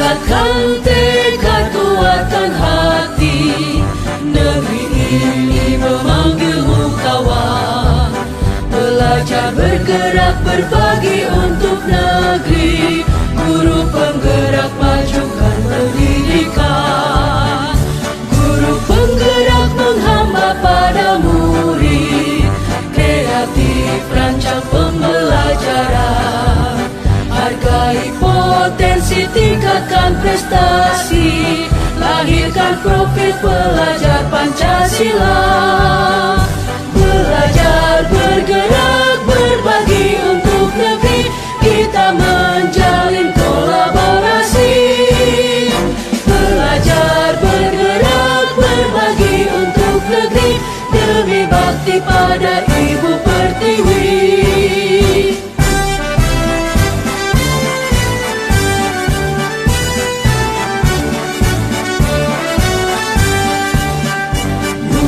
Bulatkan tekad, kuatkan hati, negeri ini memanggilmu kawan. Belajar, bergerak, berbagi untuk negeri. Guru penggerak, majukan pendidikan. Guru penggerak menghamba pada murid. Kreatif, rancang pembelajaran. Hargai potensi, tingkatkan prestasi. Lahirkan profil pelajar Pancasila. Belajar, bergerak, berbagi untuk negeri. Kita menjalin kolaborasi. Belajar, bergerak, berbagi untuk negeri. Demi bakti pada Ibu Pertiwi.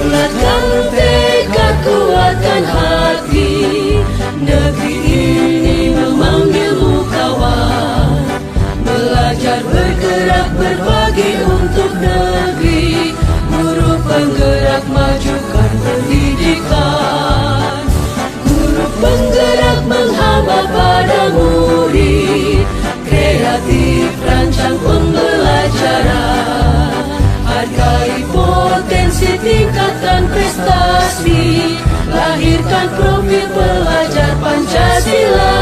Bulatkan tekad, kuatkan hati, negeri ini memanggilmu kawan. Belajar, bergerak, berbagi untuk negeri. Guru penggerak, majukan pendidikan. Guru penggerak menghamba pada murid. Kreatif, rancang pembelajaran. Hargai potensi, tingkatkan prestasi. Lahirkan profil pelajar Pancasila.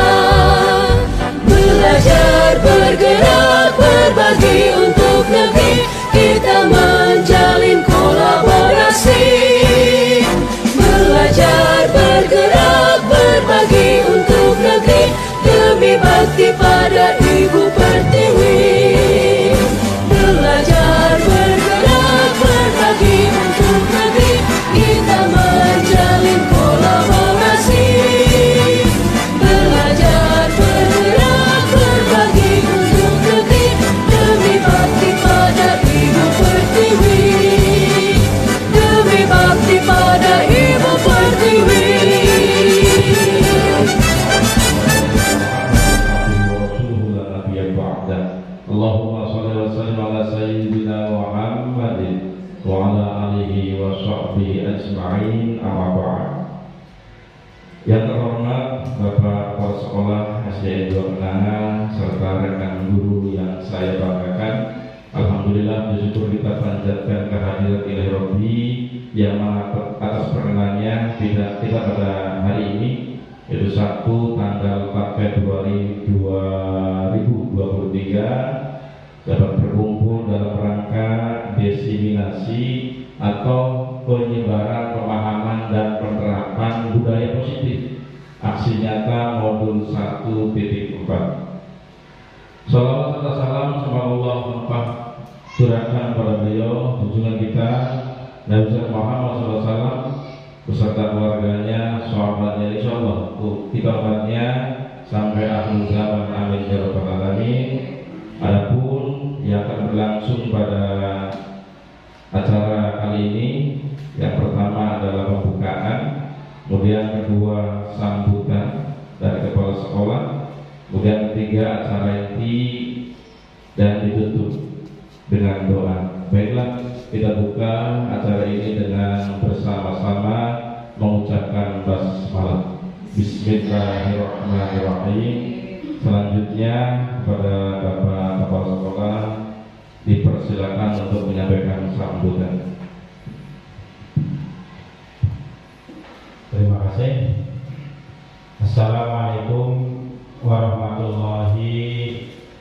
Belajar, bergerak, berbagi untuk negeri. Kita menjalin kolaborasi. Belajar, bergerak, berbagi untuk negeri. Demi bakti pada Ibu Pertiwi. Belajar, bergerak, berbagi untuk negeri. Kita menjalin kolaborasi. Belajar, bergerak, berbagi untuk negeri. Demi bakti pada Ibu Pertiwi. Demi bakti pada Ibu Pertiwi. Allahumma sholli wa sallim ala sayyidina Muhammadin wa ala alihi wa sahbihi ajma'in, amma ba'd. Yang terhormat Bapak Kepala Sekolah SDN 2 Kenanga serta rekan guru yang saya banggakan, alhamdulillah bersyukur kita panjatkan kehadirat Ilahi Rabbi yang atas perkenannya kita pada hari ini, yaitu Sabtu tanggal 4 Februari 2023 dapat berkumpul dalam rangka diseminasi atau penyebaran pemahaman dan penerapan budaya positif aksi nyata modul 1.4. Salawat serta salam semoga Allah melimpah curahkan kepada beliau junjungan kita Nabi Muhammad SAW beserta keluarganya, sahabatnya, insyaallah kita umatnya sampai akhir zaman, amin ya rabbal alamin. Adapun yang akan berlangsung pada acara kali ini, yang pertama adalah pembukaan, kemudian kedua sambutan dari kepala sekolah, kemudian ketiga acara inti dan ditutup dengan doa. Baiklah, kita buka acara ini dengan bersama-sama mengucapkan basmalah. Bismillahirrahmanirrahim. Selanjutnya kepada Bapak Kepala Sekolah dipersilakan untuk menyampaikan sambutan. Terima kasih. Assalamualaikum warahmatullahi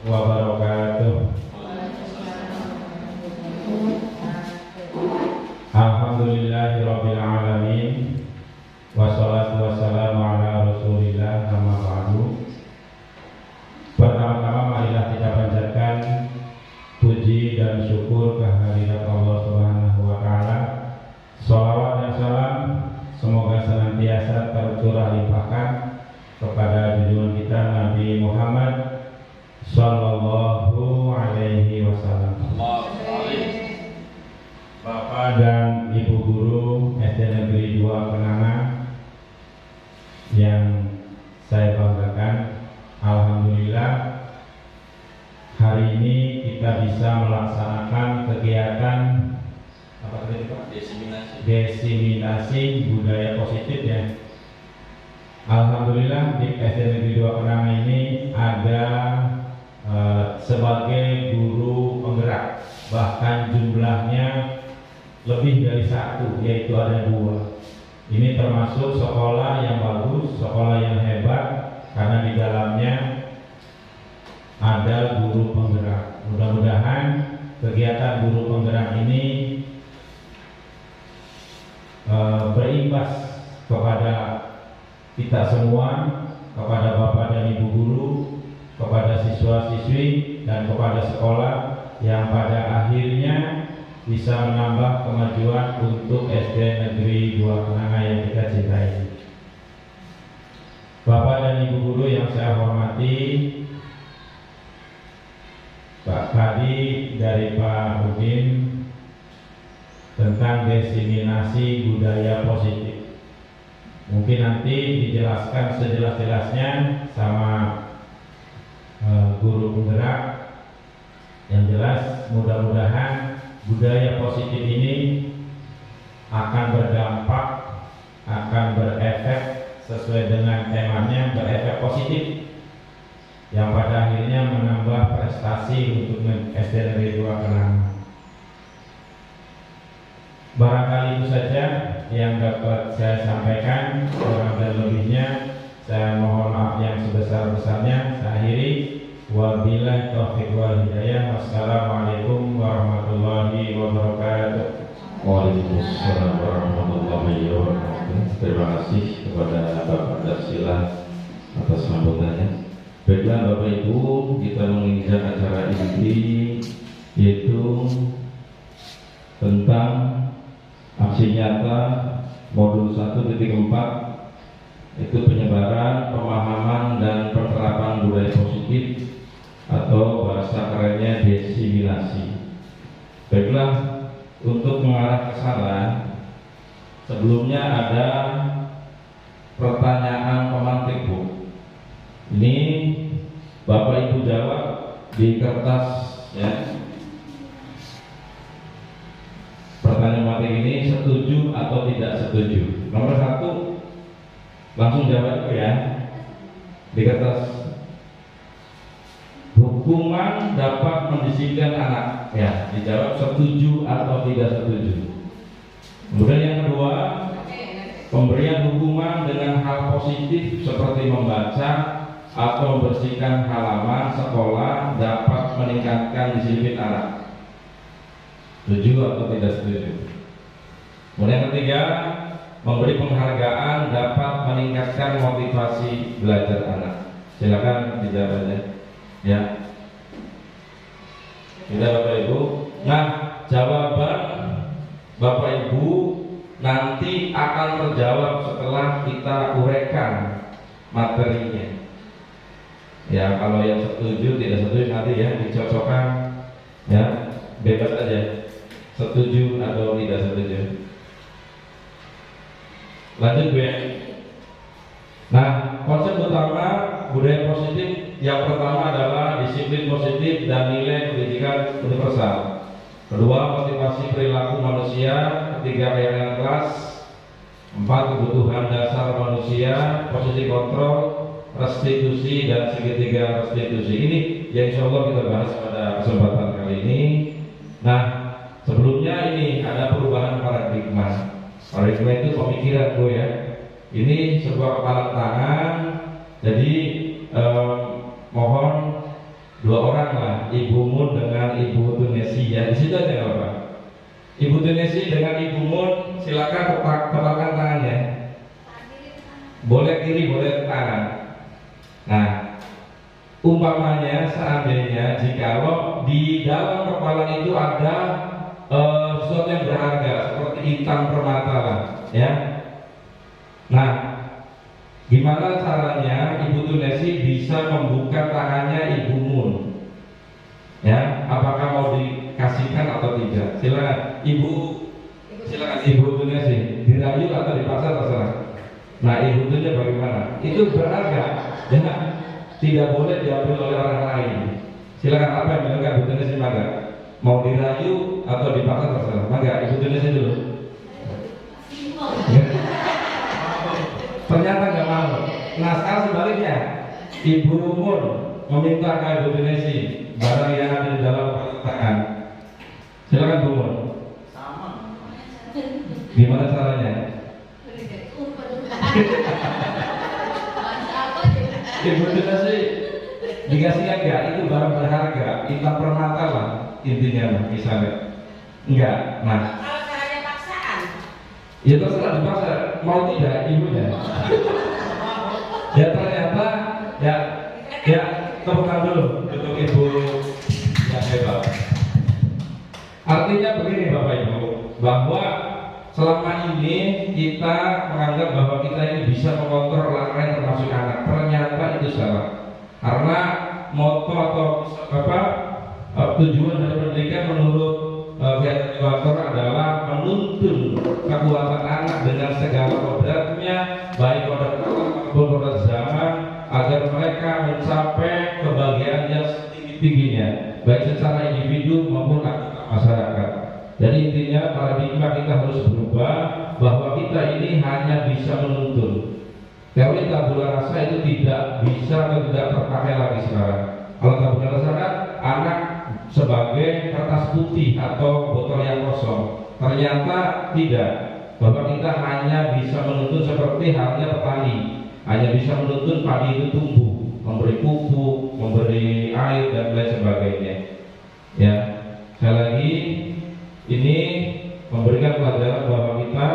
wabarakatuh. Alhamdulillahirabbil alamin. Wassalatu wassalamu ala Rasulillah, amma ba'du. Pertama-tama marilah kita panjatkan puji dan syukur kehadirat Allah Subhanahu wa taala. Shalawat dan salam semoga senantiasa tercurah limpahkan kepada junjungan kita Nabi Muhammad sallallahu alaihi wasallam. Bapak dan Ibu guru SD Negeri 2 Kenanga yang saya banggakan, alhamdulillah hari ini kita kita bisa melaksanakan kegiatan apa tadi Pak? Diseminasi budaya positif ya. Alhamdulillah di SD Negeri 2 Kenanga ini ada sebagai guru penggerak, bahkan jumlahnya lebih dari satu, yaitu ada 2. Ini termasuk sekolah yang bagus, sekolah yang hebat, karena di dalamnya ada guru penggerak. Mudah-mudahan kegiatan guru penggerak ini berimbas kepada kita semua, kepada Bapak dan Ibu guru, kepada siswa-siswi, dan kepada sekolah yang pada akhirnya bisa menambah kemajuan untuk SD Negeri 2 Kenanga yang kita cintai. Bapak dan Ibu guru yang saya hormati, Pak Kadi dari Pak Udin tentang diseminasi budaya positif. Mungkin nanti dijelaskan sejelas-jelasnya sama guru penggerak. Yang jelas mudah-mudahan budaya positif ini akan berdampak, akan berefek sesuai dengan temanya, berefek positif yang pada akhirnya menambah prestasi untuk SD Negeri 2 Kenanga. Barangkali itu saja yang dapat saya sampaikan, kurang dan lebihnya saya mohon maaf yang sebesar-besarnya. Saya akhiri, wabillahi taufiq wal hidayah. Wassalamualaikum warahmatullahi wabarakatuh. Waalaikumsalam warahmatullahi wabarakatuh. Terima kasih kepada Bapak Darsila atas sambutannya. Baiklah Bapak Ibu, kita menginjak acara inti, yaitu tentang aksi nyata modul 1.4, itu penyebaran, pemahaman, dan penerapan budaya positif atau bahasa kerennya diseminasi. Baiklah, untuk mengarah ke sana, sebelumnya ada pertanyaan pemantik Bu. Ini Bapak Ibu jawab di kertas ya. Pertanyaan pemantik ini setuju atau tidak setuju. Nomor 1 langsung jawab ya di kertas. Hukuman dapat mendisiplinkan anak ya, dijawab setuju atau tidak setuju. Kemudian yang kedua, pemberian hukuman dengan hal positif seperti membaca atau membersihkan halaman sekolah dapat meningkatkan disiplin anak. Setuju atau tidak setuju. Kemudian yang ketiga, memberi penghargaan dapat meningkatkan motivasi belajar anak. Silakan dijawab aja. Ya. Sudah Bapak Ibu. Nah, jawaban Bapak Ibu nanti akan terjawab setelah kita uraikan materinya. Ya, kalau yang setuju tidak setuju nanti ya dicocokkan ya, bebas aja. Setuju atau tidak setuju. Lanjut Bu ya. Nah, konsep utama budaya positif yang pertama adalah disiplin positif dan nilai pendidikan universal. Kedua, motivasi perilaku manusia. Ketiga, keyakinan kelas. 4, kebutuhan dasar manusia. Posisi kontrol, restitusi, dan segitiga restitusi. Ini yang insya Allah kita bahas pada kesempatan kali ini. Nah, sebelumnya ini ada perubahan paradigma. Paradigma itu pemikiran Bu ya. Ini sebuah kepala tangan. Jadi mohon 2 orang lah, Ibu Mun dengan Ibu Tunesi ya. Di situ aja nggak apa. Ibu Tunesi dengan Ibu Mun, silakan tepakkan tangannya. Boleh kiri, boleh kanan. Nah, umpamanya seandainya jikalau di dalam kepala itu ada sesuatu yang berharga seperti hitam permata lah, ya. Nah, gimana caranya Ibu Tunesi bisa membuka tangannya Ibu Mun? Ya, apakah mau dikasihkan atau tidak? Silakan Ibu, silakan Ibu Tunesi, dirayu atau dipaksa terserah. Nah, Ibu Tunesi bagaimana? Itu berharga, ya, tidak boleh diambil oleh orang lain. Silakan apa yang dilakukan Ibu Tunisi mangga. Mau dirayu atau dipaksa terserah. Mangga Ibu Tunisi dulu. Ya. Ternyata nggak mau. Nah sekarang sebaliknya, Ibu Mun meminta ke Ibu Tunisi barang yang ada di dalam percetakan. Silakan Bu Mun. Gimana caranya? Ibu Tunisi dikasih enggak? Itu barang berharga, intan permata lah intinya misalnya. Enggak. Nah. Kalau caranya paksaan. Ya terserah dipaksa, mau tidak ibunya. Ya ternyata ya tepuk tangan dulu untuk ibu yang hebat. Artinya begini Bapak Ibu, bahwa selama ini kita menganggap bahwa kita ini bisa mengontrol orang lain termasuk anak. Ternyata itu salah. Karena moto atau tujuan dari pendidikan menurut pihak regulator adalah menuntun kekuatan anak dengan segala kodratnya, baik kodrat alam maupun kodrat zaman, agar mereka mencapai kebahagiaan yang setinggi-tingginya, baik secara individu maupun masyarakat. Jadi intinya paradigma kita harus berubah, bahwa kita ini hanya bisa menuntun. Teori tabula rasa itu tidak bisa atau tidak terpakai lagi sekarang. Kalau tabula rasa kan anak sebagai kertas putih atau botol yang kosong. Ternyata tidak, bahwa kita hanya bisa menuntun seperti halnya petani, hanya bisa menuntun padi itu tumbuh, memberi pupuk, memberi air dan lain sebagainya. Ya, sekali lagi ini memberikan pelajaran bahwa kita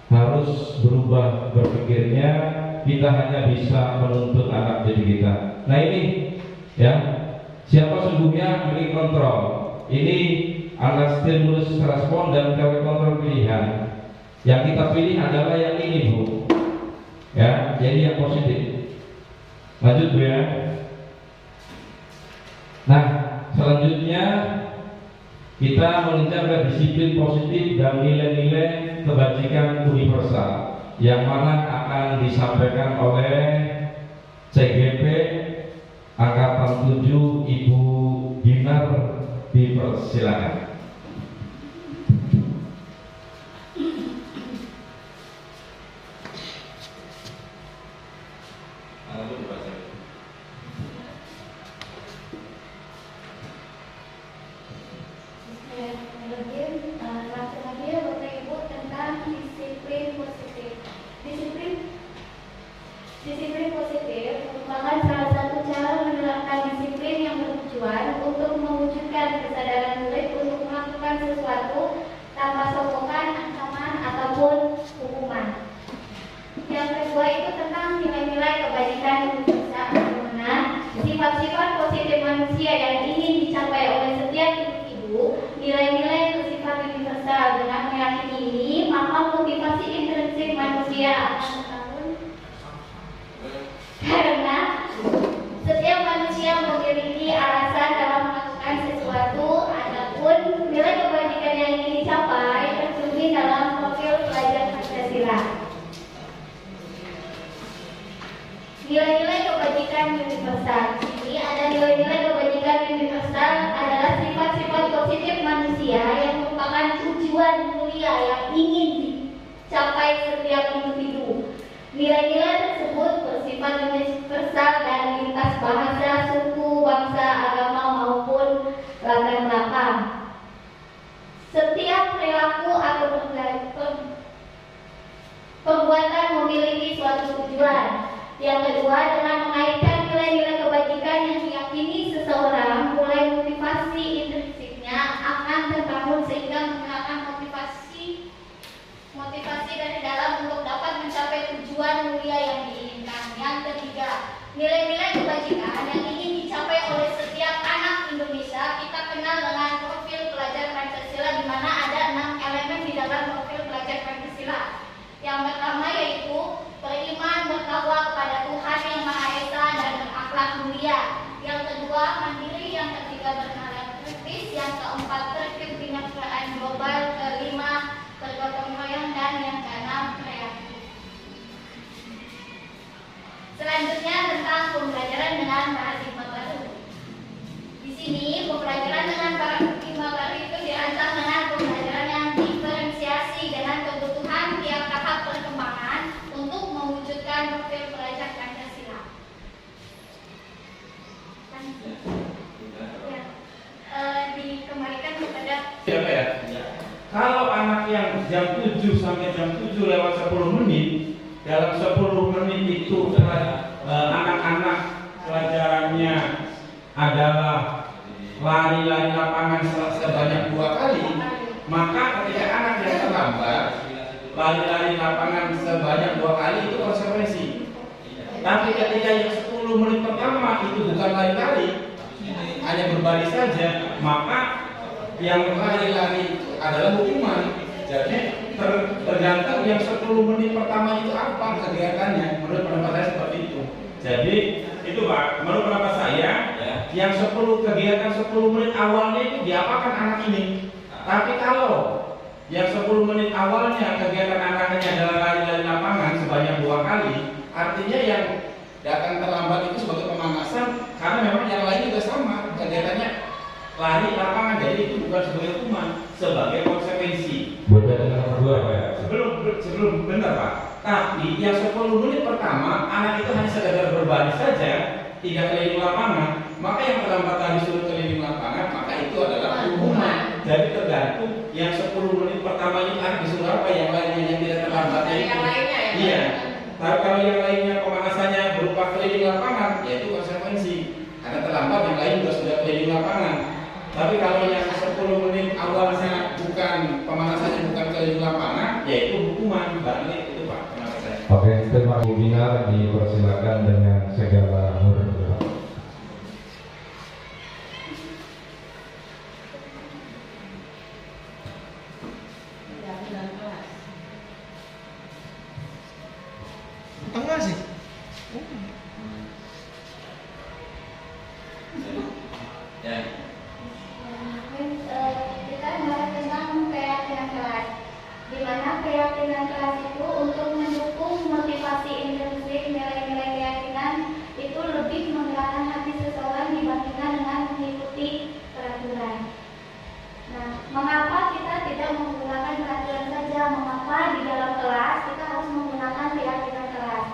harus berubah berpikirnya. Kita hanya bisa menuntut anak jadi kita. Nah ini ya, siapa sungguhnya memiliki kontrol. Ini anak stimulus respon dan teori kontrol pilihan. Yang kita pilih adalah yang ini Bu. Ya, jadi yang positif. Lanjut Bu ya. Nah selanjutnya kita mengejar ke disiplin positif dan nilai-nilai kebajikan universal, yang mana akan disampaikan oleh CGP Angkatan 7 Ibu Dinar, dipersilakan. Disiplin positif merupakan salah satu cara menerapkan disiplin yang bertujuan untuk mewujudkan kesadaran murid untuk melakukan sesuatu tanpa sokongan, ancaman, ataupun hukuman. Yang kedua itu tentang nilai-nilai kebajikan universal, di mana sifat-sifat positif manusia yang ingin dicapai oleh setiap individu. Nilai-nilai bersifat universal, dengan meyakini ini maka motivasi intrinsik manusia akan terbangun, karena setiap manusia memiliki alasan dalam melakukan sesuatu. Adapun nilai kebajikan yang ingin dicapai tercermin dalam profil pelajar Pancasila. Nilai-nilai kebajikan universal. Ini ada nilai-nilai kebajikan universal adalah sifat-sifat positif manusia yang merupakan tujuan mulia yang ingin dicapai setiap individu. Nilai-nilai tersebut bersifat universal dan lintas bahasa, suku, bangsa, agama maupun latar belakang. Setiap perilaku atau perbuatan memiliki suatu tujuan. Yang kedua, dengan mengaitkan nilai-nilai kebajikan yang diyakini seseorang, mulai motivasi intrinsiknya akan terbangun sehingga menggunakan motivasi dari dalam untuk dapat mencapai tujuan mulia yang diinginkan. Yang ketiga, nilai-nilai kebajikan yang ingin dicapai oleh setiap anak Indonesia kita kenal dengan profil pelajar Pancasila, di mana ada 6 elemen di dalam profil pelajar Pancasila. Yang pertama yaitu beriman, bertakwa kepada Tuhan Yang Maha Esa dan berakhlak mulia. Yang kedua, mandiri. Yang ketiga, bernalar kritis. Yang keempat, tertib penyelesaian global. Kelima, bergotong royong. Dan yang keenam, kreatif. Selanjutnya tentang pembelajaran dengan paradigma baru. Di sini pembelajaran dengan para itu dirancang dengan pembelajaran yang diferensiasi dengan kebutuhan tiap tahap perkembangan untuk mewujudkan profil pelajar Pancasila. Dikembalikan kepada Kalau anak yang jam 7 sampai jam 7 lewat 10 menit, dalam 10 menit itu anak-anak pelajarannya adalah lari-lari lapangan sebanyak 2 kali, maka ketika anak yang terlambat lari-lari lapangan sebanyak 2 kali itu konsekuensi. Tapi ketika yang 10 menit pertama itu bukan lari-lari, hanya berbaris saja, maka yang lari-lari itu adalah hukuman. Jadi tergantung yang 10 menit pertama itu apa kegiatannya. Menurut pendapat saya seperti itu. Jadi itu Pak, menurut pendapat saya yang 10 kegiatan 10 menit awalnya itu diapakan anak ini. Tapi kalau yang 10 menit awalnya kegiatan anaknya adalah lari-lari lapangan sebanyak 2 kali, artinya yang datang terlambat itu sebagai pemanasan, karena memang yang lain juga sama kegiatannya lari lapangan, jadi itu bukan sebagai hukuman, sebagai konsekuensi. Beda dengan nomor 2 Pak ya? Sebelum benar Pak. Tapi yang 10 menit pertama anak itu hanya sekedar berbaris saja, tidak keliling lapangan, maka yang terlambat tadi suruh keliling lapangan, maka itu adalah hukuman. Jadi tergantung yang 10 menit pertama ini anak disuruh apa, yang lainnya yang tidak terlambat itu. yang lainnya ya. Iya. Tapi kalau yang lainnya pemanasannya berupa keliling lapangan, yaitu konsekuensi. Karena terlambat yang lain juga sudah keliling lapangan. Tapi kalau yang 10 menit awalnya bukan pemanasannya bukan keliling lapangan, yaitu hukuman. Berarti itu Pak pendapat saya. Oke, terima kasih. Binar dipersilakan dengan segala hormat. Enggak sih. Kita bahas tentang keyakinan kelas, di mana keyakinan kelas itu untuk mendukung motivasi intrinsik nilai-nilai keyakinan itu lebih menggerakkan hati seseorang dibandingkan dengan mengikuti peraturan. Nah, mengapa kita tidak menggunakan peraturan saja? Mengapa di dalam kelas kita harus menggunakan keyakinan kelas?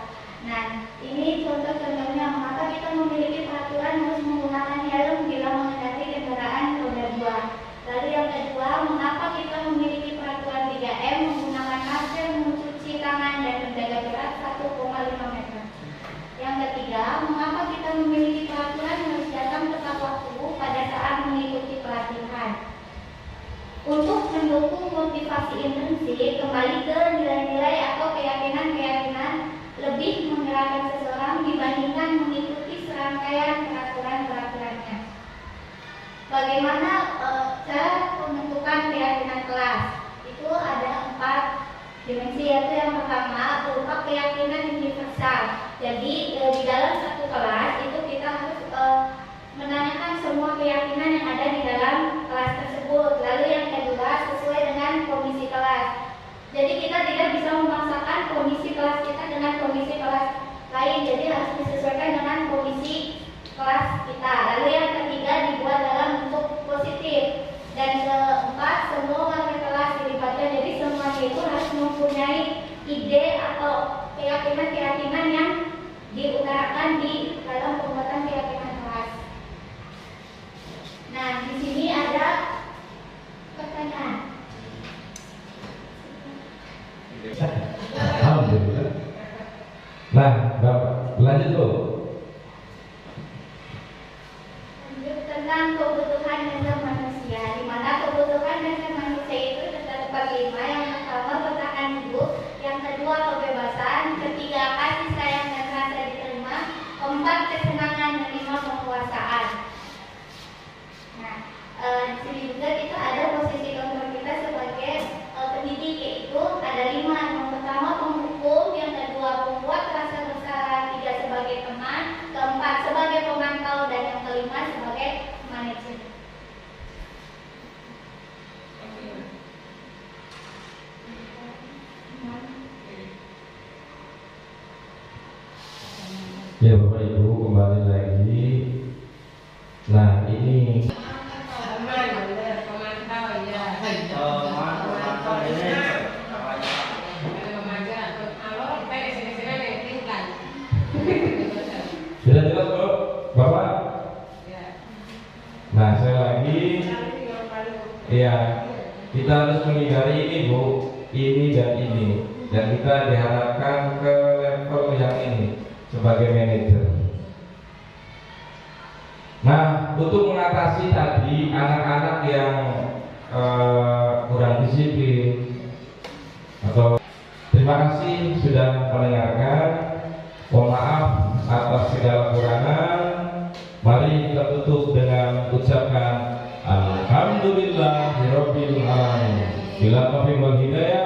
Nah, ini contoh-contohnya mengapa kita memiliki peraturan harus menggunakan helm bila mengendari kendaraan roda 2. Lalu yang kedua, mengapa kita memiliki peraturan 3M menggunakan masker, mencuci tangan, dan menjaga jarak 1,5 meter. Yang ketiga, mengapa kita memiliki peraturan harus datang tepat waktu pada saat mengikuti pelatihan. Untuk mendukung motivasi intrinsik, kembali ke nilai-nilai atau keyakinan-keyakinan lebih menggerakkan seseorang dibandingkan mengikuti serangkaian peraturan-peraturannya. Bagaimana cara pembentukan keyakinan kelas? Itu ada 4 dimensi, yaitu yang pertama berupa keyakinan universal. Jadi di dalam satu kelas itu kita harus menanyakan semua keyakinan yang ada di dalam kelas tersebut. Lalu yang kedua sesuai dengan kondisi kelas. Jadi kita tidak bisa memaksakan kondisi kelas kita dengan kondisi kelas lain. Jadi harus disesuaikan dengan kondisi kelas kita. Lalu yang ketiga dibuat dalam bentuk positif. Dan keempat, semua warga kelas dilibatkan. Jadi semuanya itu harus mempunyai ide atau keyakinan-keyakinan yang diutarakan di dalam pembuatan keyakinan kelas. Nah, di sini ada pertanyaan. Alhamdulillah. Nah, Bapak, lanjut tuh. Tentang kebutuhan dasar manusia, di mana kebutuhan dasar manusia itu terdapat 5. Yang pertama bertahan hidup, yang kedua kebebasan, ketiga kasih sayang dan rasa diterima, keempat kesenangan menerima penguasaan. Nah, di sini juga kita ada posisi kontrol kita sebagai pendidik, yaitu ada 5. Yang pertama penghukum, yang kedua pembuat rasa bersalah, 3 sebagai teman, keempat sebagai pemantau, dan yang kelima sebagai manajer. Ya Bapak Ibu, kembali lagi. Nah, ini lagi. Ya, kita harus menghindari ini Bu, ini dan ini. Dan kita diharapkan ke level yang ini sebagai manajer. Nah, untuk mengatasi tadi anak-anak yang kurang disiplin atau terima kasih sudah mendengarkan. Mohon maaf atas segala kekurangan. Mari kita tutup dengan ucapkan Alhamdulillahirabbil alamin. Bila taufiq wal hidayah.